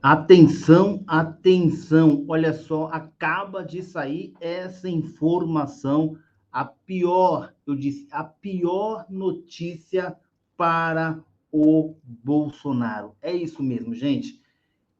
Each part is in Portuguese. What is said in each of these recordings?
Atenção, atenção, olha só, acaba de sair essa informação, a pior, eu disse, a pior notícia para o Bolsonaro. É isso mesmo, gente.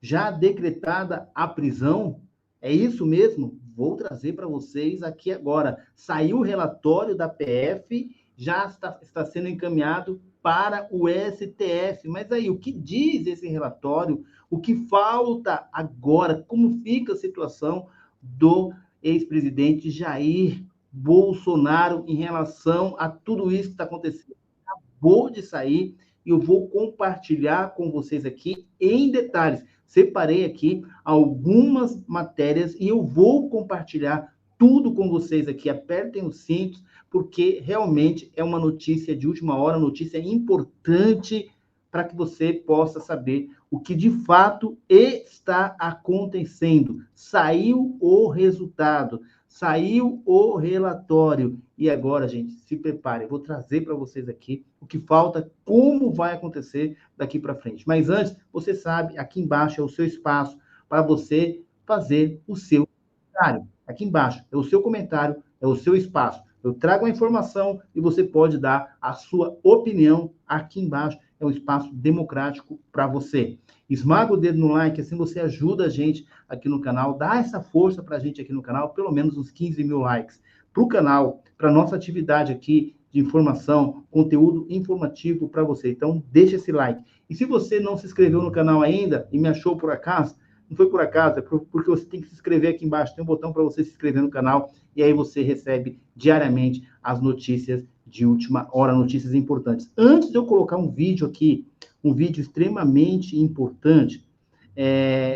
Já decretada a prisão, é isso mesmo? Vou trazer para vocês aqui agora. Saiu o relatório da PF, já está sendo encaminhado para o STF. Mas aí, o que diz esse relatório? O que falta agora? Como fica a situação do ex-presidente Jair Bolsonaro em relação a tudo isso que está acontecendo? Acabou de sair e eu vou compartilhar com vocês aqui em detalhes. Separei aqui algumas matérias e eu vou compartilhar tudo com vocês aqui. Apertem os cintos, porque realmente é uma notícia de última hora, notícia importante para que você possa saber o que de fato está acontecendo. Saiu o resultado, saiu o relatório. E agora, gente, se prepare. Eu vou trazer para vocês aqui o que falta, como vai acontecer daqui para frente. Mas antes, você sabe, aqui embaixo é o seu espaço para você fazer o seu comentário. Aqui embaixo é o seu comentário, é o seu espaço. Eu trago a informação e você pode dar a sua opinião aqui embaixo. É um espaço democrático para você. Esmaga o dedo no like, assim você ajuda a gente aqui no canal, dá essa força para a gente aqui no canal, pelo menos uns 15 mil likes para o canal, para a nossa atividade aqui de informação, conteúdo informativo para você. Então, deixa esse like. E se você não se inscreveu no canal ainda e me achou por acaso, não foi por acaso, é porque você tem que se inscrever aqui embaixo, tem um botão para você se inscrever no canal, e aí você recebe diariamente as notícias de última hora, notícias importantes. Antes de eu colocar um vídeo aqui, um vídeo extremamente importante,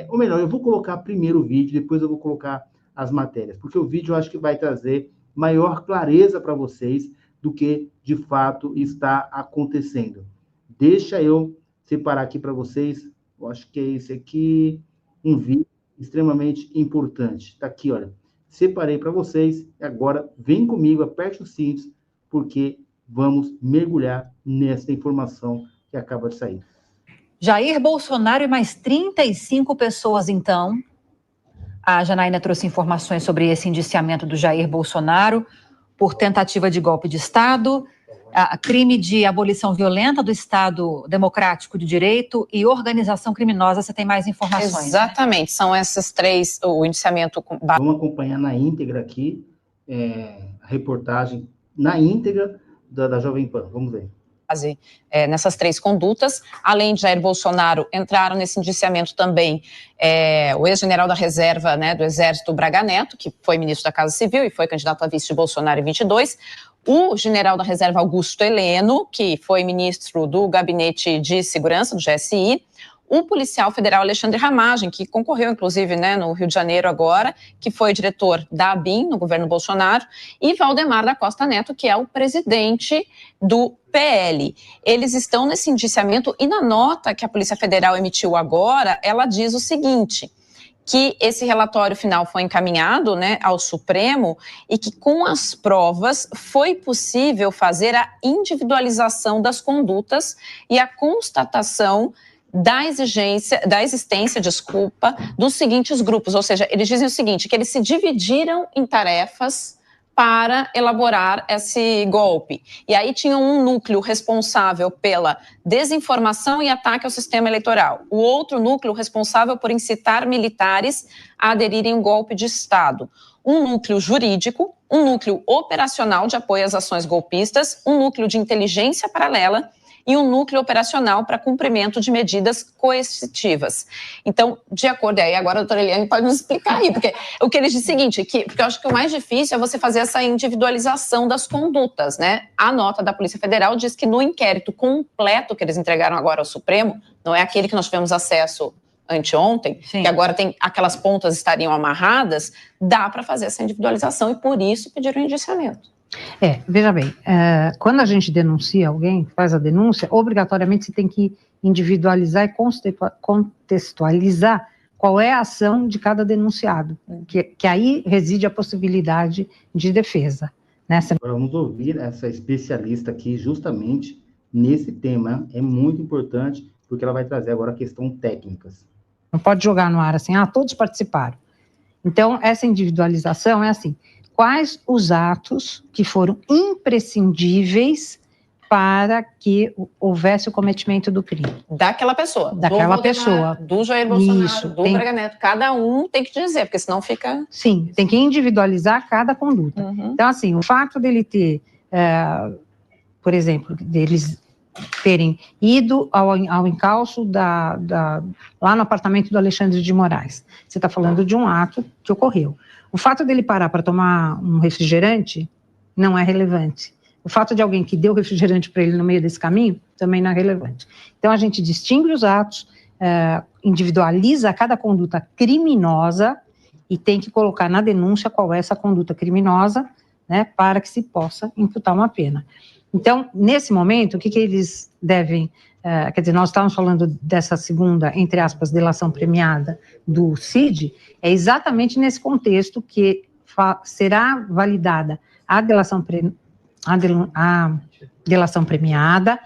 ou melhor, eu vou colocar primeiro o vídeo, depois eu vou colocar as matérias, porque o vídeo eu acho que vai trazer maior clareza para vocês do que de fato está acontecendo. Deixa eu separar aqui para vocês, eu acho que é esse aqui, um vídeo extremamente importante. Está aqui, olha. Separei para vocês, agora vem comigo, aperte os cintos, porque vamos mergulhar nessa informação que acaba de sair. Jair Bolsonaro e mais 35 pessoas, então. A Janaína trouxe informações sobre esse indiciamento do Jair Bolsonaro por tentativa de golpe de Estado, crime de abolição violenta do Estado Democrático de Direito e organização criminosa. Você tem mais informações? Exatamente, né? São essas três, o indiciamento... Vamos acompanhar na íntegra aqui, a reportagem na íntegra da Jovem Pan. Vamos ver. Nessas três condutas, além de Jair Bolsonaro, entraram nesse indiciamento também o ex-general da reserva, né, do Exército, Braga Neto, que foi ministro da Casa Civil e foi candidato a vice de Bolsonaro em 22, o general da reserva Augusto Heleno, que foi ministro do Gabinete de Segurança, do GSI, o policial federal Alexandre Ramagem, que concorreu, inclusive, né, no Rio de Janeiro agora, que foi diretor da ABIN, no governo Bolsonaro, e Valdemar da Costa Neto, que é o presidente do PL. Eles estão nesse indiciamento e na nota que a Polícia Federal emitiu agora, ela diz o seguinte, que esse relatório final foi encaminhado, né, ao Supremo e que com as provas foi possível fazer a individualização das condutas e a constatação da existência, dos seguintes grupos, ou seja, eles dizem o seguinte, que eles se dividiram em tarefas para elaborar esse golpe. E aí tinha um núcleo responsável pela desinformação e ataque ao sistema eleitoral, o outro núcleo responsável por incitar militares a aderirem ao golpe de Estado, um núcleo jurídico, um núcleo operacional de apoio às ações golpistas, um núcleo de inteligência paralela e um núcleo operacional para cumprimento de medidas coercitivas. Então, de acordo, aí agora a doutora Eliane pode nos explicar aí, porque o que eles dizem é o seguinte, porque eu acho que o mais difícil é você fazer essa individualização das condutas, né? A nota da Polícia Federal diz que no inquérito completo que eles entregaram agora ao Supremo, não é aquele que nós tivemos acesso anteontem, sim, que agora tem aquelas pontas estariam amarradas, dá para fazer essa individualização e por isso pediram o indiciamento. Veja bem, quando a gente denuncia alguém, faz a denúncia, obrigatoriamente você tem que individualizar e contextualizar qual é a ação de cada denunciado, que aí reside a possibilidade de defesa. Né? Agora vamos ouvir essa especialista aqui justamente nesse tema, é muito importante, porque ela vai trazer agora a questão técnicas. Não pode jogar no ar assim, todos participaram. Então, essa individualização é assim, quais os atos que foram imprescindíveis para que houvesse o cometimento do crime. Daquela pessoa. Daquela pessoa. Do Jair Bolsonaro, Isso, do Braga Neto. Cada um tem que dizer, porque senão fica... Sim, tem que individualizar cada conduta. Então, assim, o fato dele ter, por exemplo, deles terem ido ao encalço lá no apartamento do Alexandre de Moraes. Você está falando de um ato que ocorreu. O fato dele parar para tomar um refrigerante não é relevante. O fato de alguém que deu refrigerante para ele no meio desse caminho também não é relevante. Então, a gente distingue os atos, individualiza cada conduta criminosa e tem que colocar na denúncia qual é essa conduta criminosa, né, para que se possa imputar uma pena. Então, nesse momento, o que eles devem... quer dizer, nós estávamos falando dessa segunda, entre aspas, delação premiada do CID, é exatamente nesse contexto que será validada a delação premiada,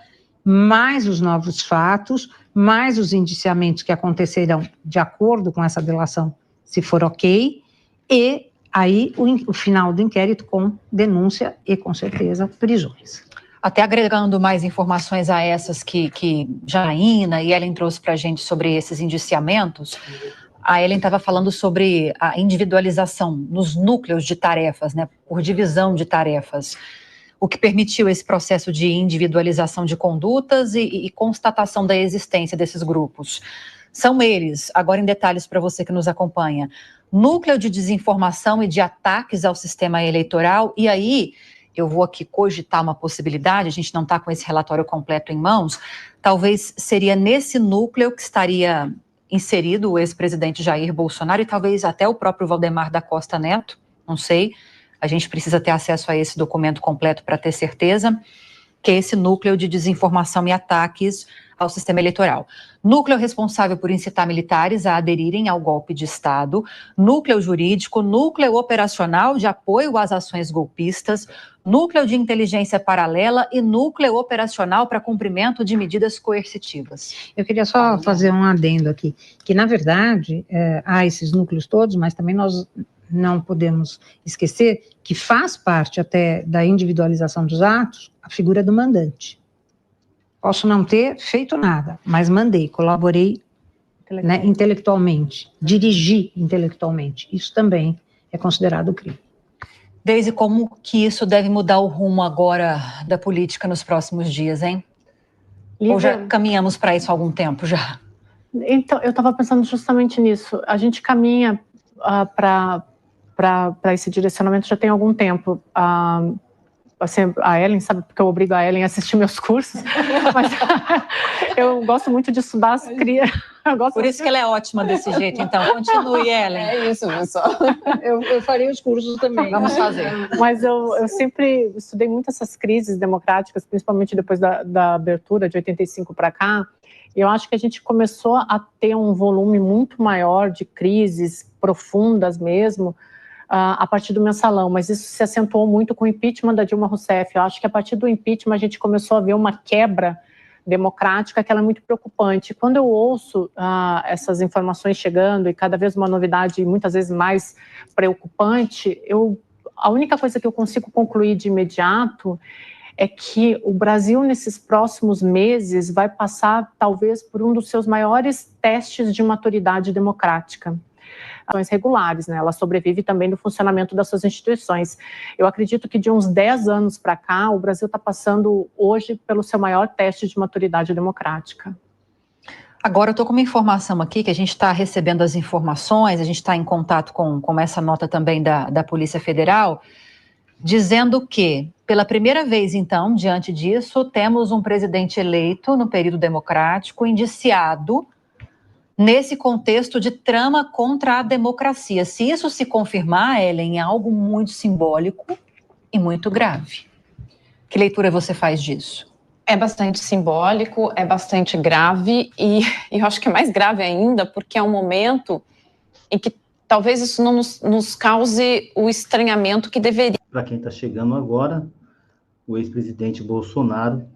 mais os novos fatos, mais os indiciamentos que acontecerão de acordo com essa delação, se for ok, e aí o final do inquérito com denúncia e, com certeza, prisões. Até agregando mais informações a essas que Janaína e Ellen trouxe para a gente sobre esses indiciamentos, a Ellen estava falando sobre a individualização nos núcleos de tarefas, né, por divisão de tarefas, o que permitiu esse processo de individualização de condutas e constatação da existência desses grupos. São eles, agora em detalhes para você que nos acompanha, núcleo de desinformação e de ataques ao sistema eleitoral, e aí eu vou aqui cogitar uma possibilidade, a gente não está com esse relatório completo em mãos, talvez seria nesse núcleo que estaria inserido o ex-presidente Jair Bolsonaro e talvez até o próprio Valdemar da Costa Neto, não sei, a gente precisa ter acesso a esse documento completo para ter certeza, que é esse núcleo de desinformação e ataques ao sistema eleitoral. Núcleo responsável por incitar militares a aderirem ao golpe de Estado, núcleo jurídico, núcleo operacional de apoio às ações golpistas, núcleo de inteligência paralela e núcleo operacional para cumprimento de medidas coercitivas. Eu queria só fazer um adendo aqui, que na verdade há esses núcleos todos, mas também nós não podemos esquecer que faz parte até da individualização dos atos a figura do mandante. Posso não ter feito nada, mas mandei, colaborei, né, intelectualmente, dirigi intelectualmente. Isso também é considerado crime. Deise, como que isso deve mudar o rumo agora da política nos próximos dias, hein? Lívia... Ou já caminhamos para isso há algum tempo já? Então, eu estava pensando justamente nisso. A gente caminha para esse direcionamento já tem algum tempo. Assim, a Ellen sabe porque eu obrigo a Ellen a assistir meus cursos, mas eu gosto muito de estudar as crianças. Por isso que ela é ótima desse jeito, então. Continue, Ellen. É isso, pessoal. Eu farei os cursos também. Vamos fazer. Mas eu sempre estudei muito essas crises democráticas, principalmente depois da abertura de 85 para cá, e eu acho que a gente começou a ter um volume muito maior de crises profundas mesmo, a partir do mensalão, mas isso se acentuou muito com o impeachment da Dilma Rousseff. Eu acho que a partir do impeachment a gente começou a ver uma quebra democrática que ela é muito preocupante. Quando eu ouço essas informações chegando e cada vez uma novidade muitas vezes mais preocupante, a única coisa que eu consigo concluir de imediato é que o Brasil nesses próximos meses vai passar talvez por um dos seus maiores testes de maturidade democrática. Ações regulares, né? Ela sobrevive também do funcionamento das suas instituições. Eu acredito que de uns 10 anos para cá, o Brasil está passando hoje pelo seu maior teste de maturidade democrática. Agora eu estou com uma informação aqui, que a gente está recebendo as informações, a gente está em contato com essa nota também da Polícia Federal, dizendo que, pela primeira vez então, diante disso, temos um presidente eleito no período democrático, indiciado nesse contexto de trama contra a democracia. Se isso se confirmar, Ellen, é algo muito simbólico e muito grave. Que leitura você faz disso? É bastante simbólico, é bastante grave e eu acho que é mais grave ainda porque é um momento em que talvez isso não nos cause o estranhamento que deveria. Para quem está chegando agora, o ex-presidente Bolsonaro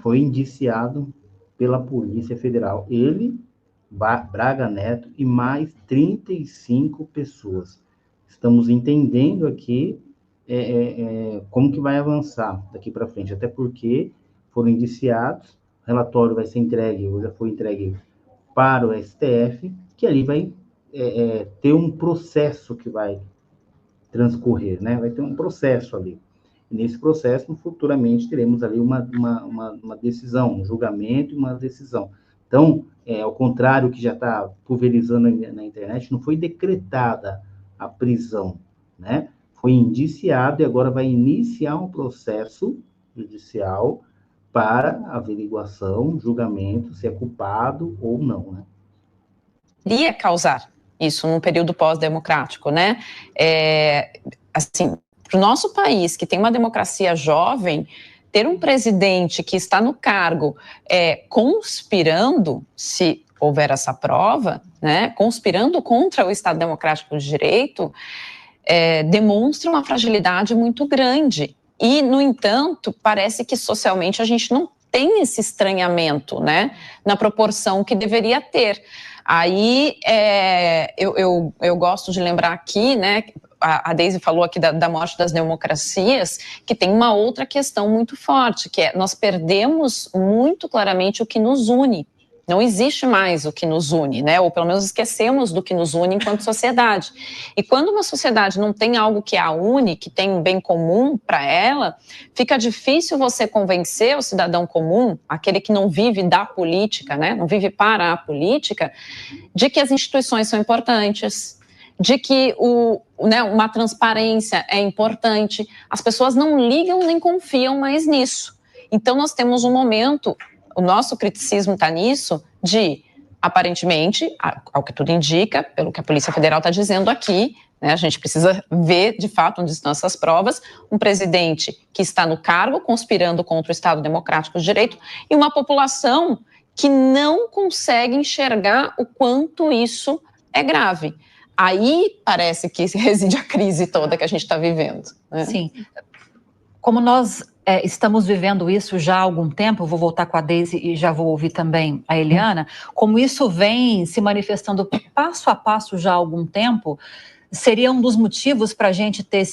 foi indiciado pela Polícia Federal. Ele Braga Neto e mais 35 pessoas. Estamos entendendo aqui como que vai avançar daqui para frente, até porque foram indiciados, o relatório vai ser entregue, ou já foi entregue para o STF, que ali vai ter um processo que vai transcorrer, né? Vai ter um processo ali. E nesse processo, futuramente, teremos ali uma decisão, um julgamento e uma decisão. Então, ao contrário do que já está pulverizando na internet, não foi decretada a prisão, né? Foi indiciado e agora vai iniciar um processo judicial para averiguação, julgamento, se é culpado ou não, né? Iria causar isso num período pós-democrático, né? Assim, para o nosso país, que tem uma democracia jovem, ter um presidente que está no cargo conspirando, se houver essa prova, né, conspirando contra o Estado Democrático de Direito, demonstra uma fragilidade muito grande. E, no entanto, parece que socialmente a gente não tem esse estranhamento, né, na proporção que deveria ter. Aí, eu gosto de lembrar aqui, né, a Deise falou aqui da morte das democracias, que tem uma outra questão muito forte, que é nós perdemos muito claramente o que nos une. Não existe mais o que nos une, né? Ou pelo menos esquecemos do que nos une enquanto sociedade. E quando uma sociedade não tem algo que a une, que tem um bem comum para ela, fica difícil você convencer o cidadão comum, aquele que não vive da política, né? Não vive para a política, de que as instituições são importantes, de que uma transparência é importante. As pessoas não ligam nem confiam mais nisso. Então, nós temos um momento, o nosso criticismo está nisso, de, aparentemente, ao que tudo indica, pelo que a Polícia Federal está dizendo aqui, né, a gente precisa ver, de fato, onde estão essas provas, um presidente que está no cargo, conspirando contra o Estado Democrático de Direito, e uma população que não consegue enxergar o quanto isso é grave. Aí parece que reside a crise toda que a gente está vivendo, né? Sim. Como nós estamos vivendo isso já há algum tempo, vou voltar com a Deise e já vou ouvir também a Eliana, como isso vem se manifestando passo a passo já há algum tempo, seria um dos motivos para a gente ter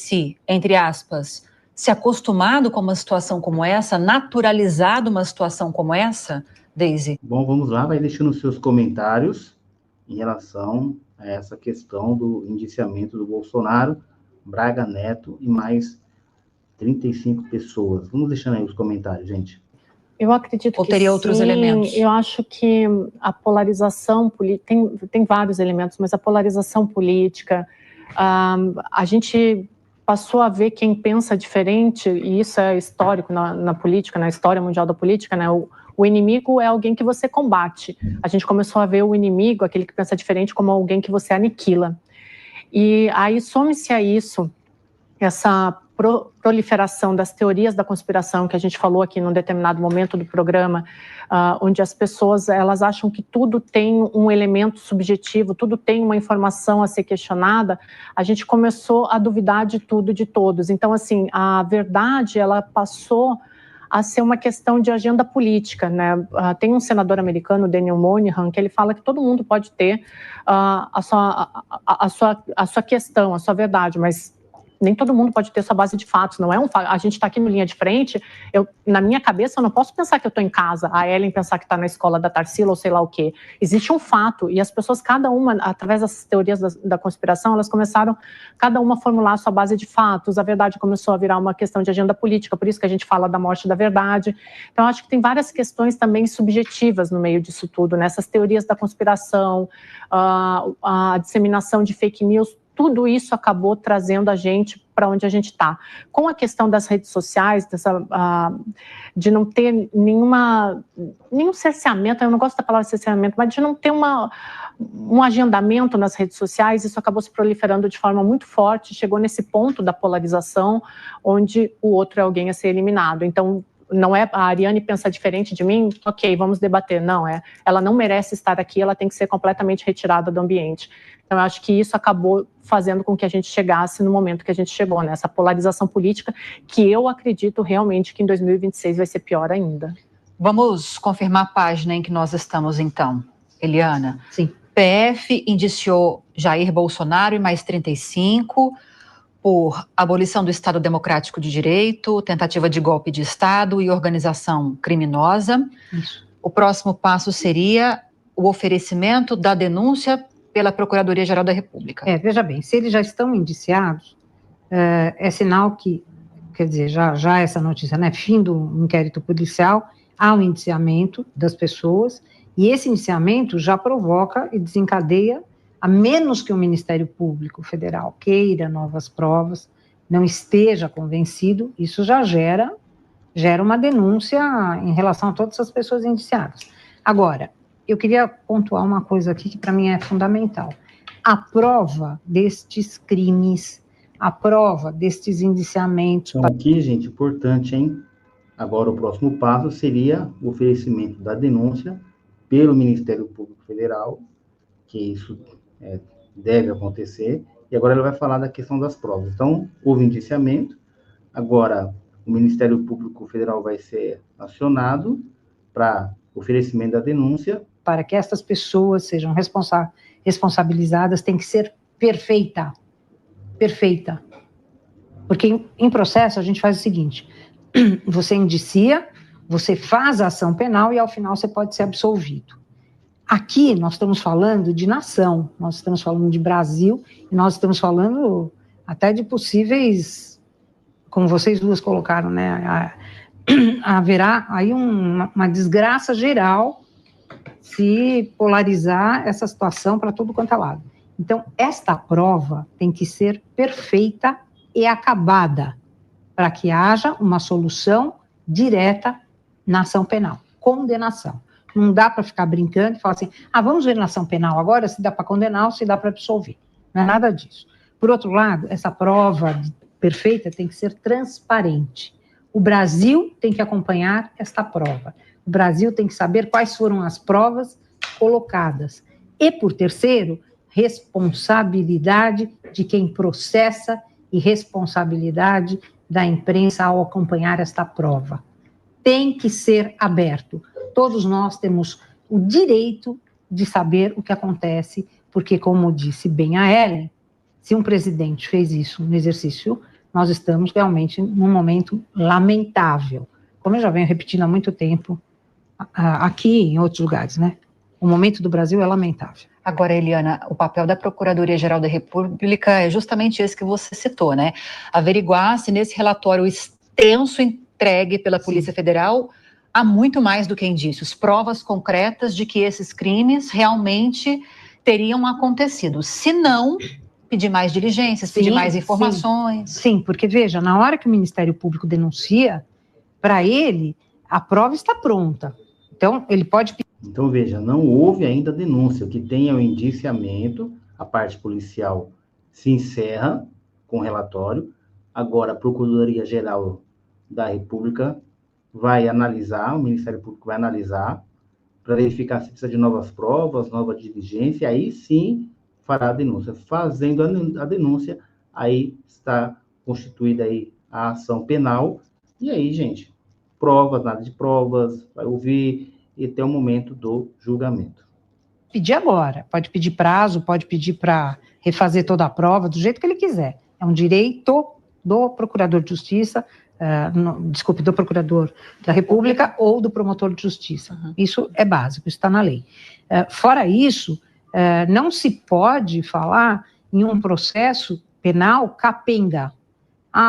entre aspas, se acostumado com uma situação como essa, naturalizado uma situação como essa, Deise? Bom, vamos lá, vai deixando os seus comentários em relação a essa questão do indiciamento do Bolsonaro, Braga Neto e mais 35 pessoas. Vamos deixando aí os comentários, gente. Eu acredito ou que teria sim, outros elementos? Eu acho que a polarização política, tem vários elementos, mas a polarização política, a gente passou a ver quem pensa diferente, e isso é histórico na política, na história mundial da política, né? O inimigo é alguém que você combate. A gente começou a ver o inimigo, aquele que pensa diferente, como alguém que você aniquila. E aí some-se a isso, essa proliferação das teorias da conspiração que a gente falou aqui num determinado momento do programa, onde as pessoas elas acham que tudo tem um elemento subjetivo, tudo tem uma informação a ser questionada, a gente começou a duvidar de tudo e de todos. Então, assim, a verdade, ela passou a ser uma questão de agenda política, né? Tem um senador americano, Daniel Moynihan, que ele fala que todo mundo pode ter a sua questão, a sua verdade, mas nem todo mundo pode ter sua base de fatos, não é um fato. A gente está aqui no linha de frente, na minha cabeça eu não posso pensar que eu estou em casa, a Ellen pensar que está na escola da Tarsila ou sei lá o quê. Existe um fato, e as pessoas, cada uma, através dessas teorias da conspiração, elas começaram, cada uma a formular a sua base de fatos, a verdade começou a virar uma questão de agenda política, por isso que a gente fala da morte da verdade. Então, eu acho que tem várias questões também subjetivas no meio disso tudo, né? Essas teorias da conspiração, a disseminação de fake news, tudo isso acabou trazendo a gente para onde a gente está. Com a questão das redes sociais, de não ter nenhum cerceamento, eu não gosto da palavra cerceamento, mas de não ter um agendamento nas redes sociais, isso acabou se proliferando de forma muito forte, chegou nesse ponto da polarização, onde o outro é alguém a ser eliminado. Então, não é a Ariane pensa diferente de mim, ok, vamos debater. Não, ela não merece estar aqui, ela tem que ser completamente retirada do ambiente. Então, eu acho que isso acabou fazendo com que a gente chegasse no momento que a gente chegou, né? Essa polarização política, que eu acredito realmente que em 2026 vai ser pior ainda. Vamos confirmar a página em que nós estamos, então. Eliana. Sim. PF indiciou Jair Bolsonaro e mais 35 por abolição do Estado Democrático de Direito, tentativa de golpe de Estado e organização criminosa. Isso. O próximo passo seria o oferecimento da denúncia pela Procuradoria-Geral da República. Veja bem, se eles já estão indiciados, é sinal que, quer dizer, já essa notícia, né, fim do inquérito policial, há um indiciamento das pessoas, e esse indiciamento já provoca e desencadeia, a menos que o Ministério Público Federal queira novas provas, não esteja convencido, isso já gera uma denúncia em relação a todas essas pessoas indiciadas. Agora, eu queria pontuar uma coisa aqui que para mim é fundamental. A prova destes crimes, a prova destes indiciamentos... Então, aqui, gente, importante, hein? Agora, o próximo passo seria o oferecimento da denúncia pelo Ministério Público Federal, que isso deve acontecer, e agora ele vai falar da questão das provas. Então, houve indiciamento, agora o Ministério Público Federal vai ser acionado para oferecimento da denúncia. Para que essas pessoas sejam responsabilizadas, tem que ser perfeita. Perfeita. Porque em processo a gente faz o seguinte, você indicia, você faz a ação penal e ao final você pode ser absolvido. Aqui nós estamos falando de nação, nós estamos falando de Brasil, e nós estamos falando até de possíveis, como vocês duas colocaram, né, haverá aí uma desgraça geral se polarizar essa situação para tudo quanto é lado. Então, esta prova tem que ser perfeita e acabada, para que haja uma solução direta na ação penal, condenação. Não dá para ficar brincando e falar assim, vamos ver na ação penal agora se dá para condenar ou se dá para absolver. Não é nada disso. Por outro lado, essa prova perfeita tem que ser transparente. O Brasil tem que acompanhar esta prova. O Brasil tem que saber quais foram as provas colocadas. E, por terceiro, responsabilidade de quem processa e responsabilidade da imprensa ao acompanhar esta prova. Tem que ser aberto. Todos nós temos o direito de saber o que acontece, porque, como disse bem a Ellen, se um presidente fez isso no exercício, nós estamos realmente num momento lamentável. Como eu já venho repetindo há muito tempo, aqui e em outros lugares, né? O momento do Brasil é lamentável. Agora, Eliana, o papel da Procuradoria-Geral da República é justamente esse que você citou, né? Averiguar se nesse relatório extenso entregue pela Polícia Federal há muito mais do que indícios, provas concretas de que esses crimes realmente teriam acontecido. Se não, pedir mais diligências, pedir mais informações. Sim, porque veja, na hora que o Ministério Público denuncia, para ele, a prova está pronta. Então, ele pode... Então, veja, não houve ainda denúncia. O que tem é o indiciamento, a parte policial se encerra com o relatório. Agora, a Procuradoria-Geral da República vai analisar, o Ministério Público vai analisar, para verificar se precisa de novas provas, nova diligência, aí sim fará a denúncia. Fazendo a denúncia, aí está constituída aí a ação penal, e aí, gente, provas, nada de provas, vai ouvir e até o momento do julgamento. Pedir agora, pode pedir prazo, pode pedir para refazer toda a prova, do jeito que ele quiser. É um direito do Procurador de Justiça, do Procurador da República ou do Promotor de Justiça. Isso é básico, isso está na lei. Fora isso, não se pode falar em um processo penal capenga.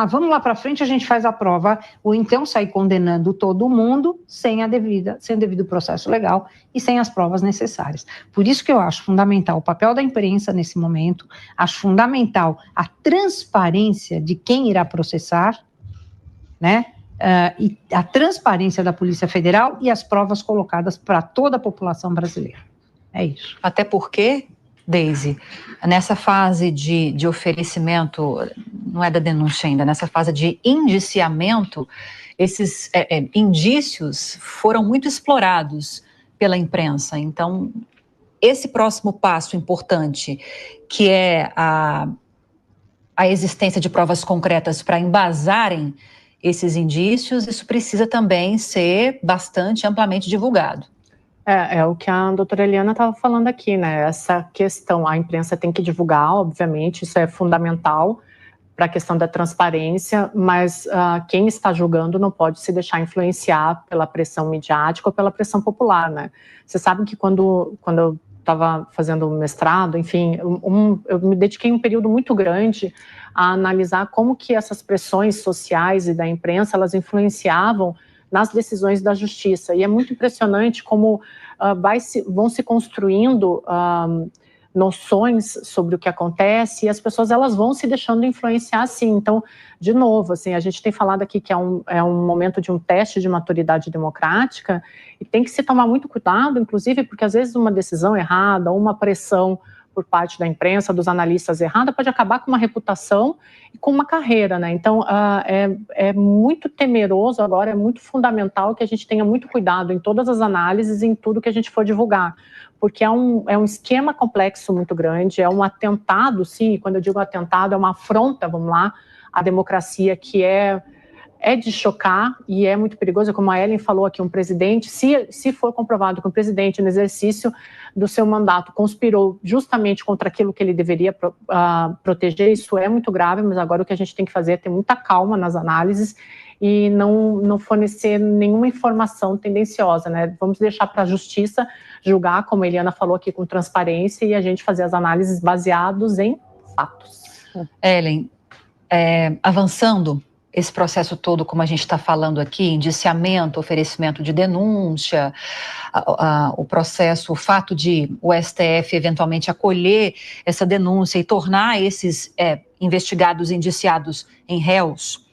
Vamos lá para frente, a gente faz a prova, ou então sair condenando todo mundo sem o devido processo legal e sem as provas necessárias. Por isso que eu acho fundamental o papel da imprensa nesse momento, acho fundamental a transparência de quem irá processar, né? E a transparência da Polícia Federal e as provas colocadas para toda a população brasileira. É isso. Até porque, Deise, nessa fase de oferecimento, não é da denúncia ainda, nessa fase de indiciamento, esses indícios foram muito explorados pela imprensa. Então, esse próximo passo importante, que é a existência de provas concretas para embasarem esses indícios, isso precisa também ser bastante amplamente divulgado. É o que a doutora Eliana estava falando aqui, né? Essa questão, a imprensa tem que divulgar, obviamente, isso é fundamental para a questão da transparência, mas quem está julgando não pode se deixar influenciar pela pressão midiática ou pela pressão popular, né? Vocês sabem que quando eu estava fazendo mestrado, enfim, eu me dediquei um período muito grande a analisar como que essas pressões sociais e da imprensa, elas influenciavam nas decisões da justiça, e é muito impressionante como vão se construindo noções sobre o que acontece, e as pessoas elas vão se deixando influenciar assim. Então, de novo, assim, a gente tem falado aqui que é um momento de um teste de maturidade democrática, e tem que se tomar muito cuidado, inclusive, porque às vezes uma decisão errada, uma pressão por parte da imprensa, dos analistas errada, pode acabar com uma reputação e com uma carreira, né? Então, é muito temeroso agora, é muito fundamental que a gente tenha muito cuidado em todas as análises e em tudo que a gente for divulgar, porque é um esquema complexo muito grande, é um atentado, sim, quando eu digo atentado, é uma afronta, vamos lá, à democracia, que é de chocar e é muito perigoso, como a Ellen falou aqui, um presidente, se for comprovado que um presidente no exercício do seu mandato conspirou justamente contra aquilo que ele deveria proteger, isso é muito grave, mas agora o que a gente tem que fazer é ter muita calma nas análises e não fornecer nenhuma informação tendenciosa, né? Vamos deixar para a justiça julgar, como a Eliana falou aqui, com transparência, e a gente fazer as análises baseados em fatos. Ellen, avançando esse processo todo, como a gente está falando aqui, indiciamento, oferecimento de denúncia, o processo, o fato de o STF eventualmente acolher essa denúncia e tornar esses investigados, indiciados em réus,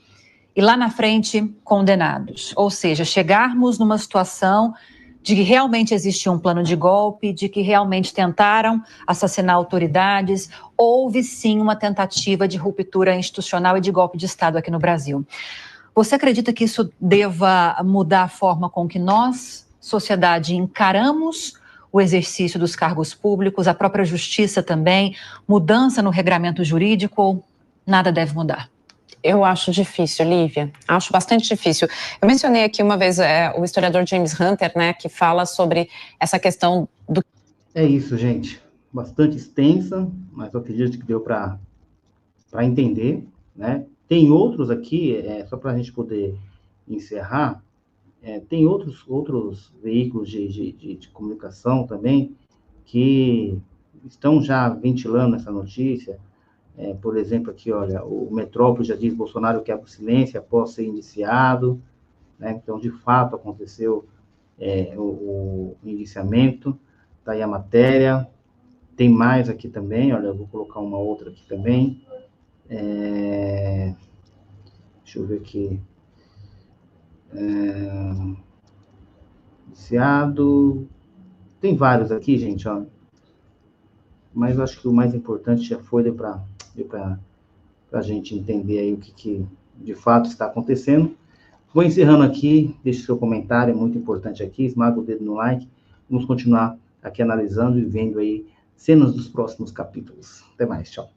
e lá na frente condenados. Ou seja, chegarmos numa situação de que realmente existia um plano de golpe, de que realmente tentaram assassinar autoridades, houve sim uma tentativa de ruptura institucional e de golpe de Estado aqui no Brasil. Você acredita que isso deva mudar a forma com que nós, sociedade, encaramos o exercício dos cargos públicos, a própria justiça também, mudança no regramento jurídico, ou nada deve mudar? Eu acho difícil, Lívia, acho bastante difícil. Eu mencionei aqui uma vez o historiador James Hunter, né, que fala sobre essa questão do... É isso, gente. Bastante extensa, mas eu acredito que deu para entender, né? Tem outros aqui, só para a gente poder encerrar, tem outros veículos de comunicação também que estão já ventilando essa notícia. Por exemplo, aqui, olha, o Metrópole já diz Bolsonaro quebra o silêncio após ser indiciado, né? Então, de fato, aconteceu o indiciamento, tá aí a matéria, tem mais aqui também, olha, eu vou colocar uma outra aqui também, deixa eu ver aqui, indiciado, tem vários aqui, gente, ó, mas eu acho que o mais importante já foi, deu para a gente entender aí o que de fato está acontecendo. Vou encerrando aqui, deixe seu comentário, é muito importante aqui, esmaga o dedo no like, vamos continuar aqui analisando e vendo aí cenas dos próximos capítulos. Até mais, tchau.